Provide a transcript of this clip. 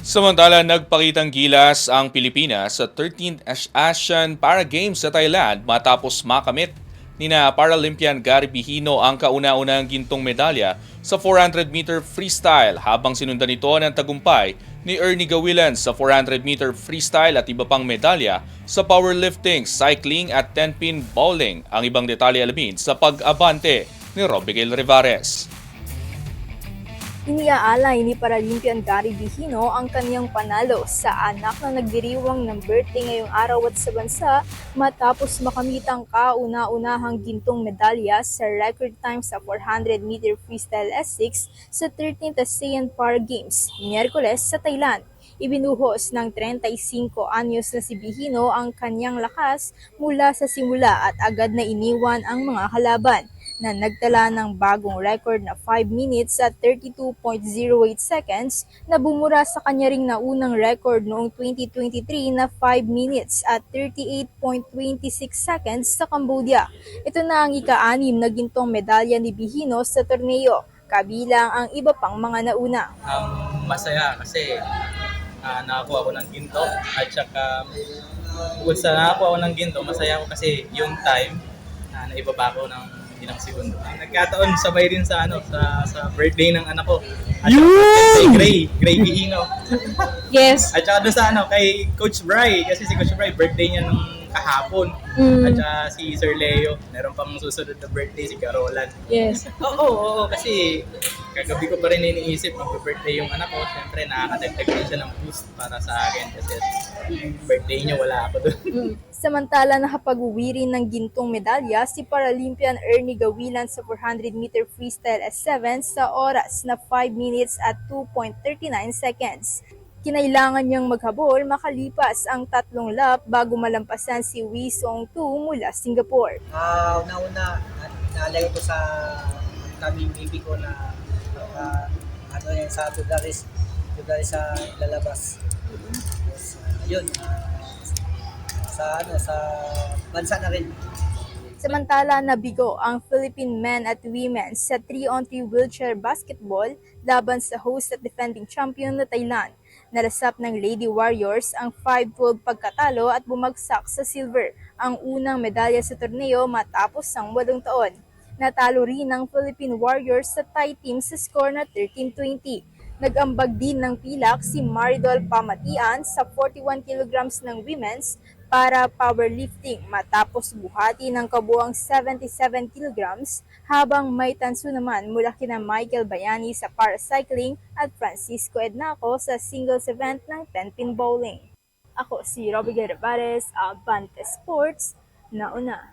Samantala, nagpakitang gilas ang Pilipinas sa 13th Asian Para Games sa Thailand matapos makamit nina Paralympian Gary Bihino ang kauna-unahang gintong medalya sa 400-meter freestyle habang sinundan ito ng tagumpay ni Ernie Gawilan sa 400-meter freestyle at iba pang medalya sa powerlifting, cycling at 10-pin bowling. Ang ibang detalye alamin sa pag-abante ni Robigail Rivares. Iniaalay ni Paralympian Gary Bihino ang kanyang panalo sa anak na nagdiriwang ng birthday ngayong araw at sa bansa matapos makamit ang kauna-unahang gintong medalya sa record time sa 400-meter freestyle S6 sa 13th ASEAN Para Games, Miyerkules sa Thailand. Ibinuhos ng 35 anyos na si Bihino ang kanyang lakas mula sa simula at agad na iniwan ang mga kalaban na nagtala ng bagong record na 5 minutes at 32.08 seconds na bumura sa kanya ring naunang record noong 2023 na 5 minutes at 38.26 seconds sa Cambodia. Ito na ang ika-anim na gintong medalya ni Bihino sa torneo, kabilang ang iba pang mga nauna. Masaya kasi nakakuha ako ng ginto at saka bukod sa nakakuha ako ng ginto, masaya ako kasi yung time naibaba ko ng ilang segundo. Nagkataon sabay din sa sa birthday ng anak ko. At kay Gray Bihino. Yes. At saka doon sa kay Coach Bry kasi si Coach Bry birthday niya nung kahapon. At saka si Sir Leo, meron pang susunod na birthday si Carolan. Yes. Oo, kasi kagabi ko pa rin iniisip mag-birthday yung anak ko. Siyempre nakakadagdag din siya ng boost para sa akin kasi birthday niya wala ako doon. Samantala nakapag-uwi rin ng gintong medalya si Paralympian Ernie Gawilan sa 400-meter freestyle S7 sa oras na 5 minutes at 2.39 seconds. Kinailangan niyang maghabol makalipas ang 3 lap bago malampasan si Wee Song Tu mula Singapore. Una-una, nalagay ko sa kami baby ko na sa Tudaris sa lalabas. Tapos, yun, sa bansa na rin. Samantala nabigo ang Philippine men at women sa 3-on-3 wheelchair basketball laban sa host at defending champion na Thailand. Nalasap ng Lady Warriors ang 5-12 pagkatalo at bumagsak sa silver, ang unang medalya sa torneo matapos ang 8 taon. Natalo rin ng Philippine Warriors sa Thai team sa score na 13-20. Nag-ambag din ng pilak si Maridol Pamatian sa 41 kilograms ng women's para powerlifting matapos buhati ng kabuang 77 kilograms habang may tanso naman mula kina Michael Bayani sa paracycling at Francisco Ednaco sa singles event ng 10-pin bowling. Ako si Robigail Rivares, Abante Sports, nauna.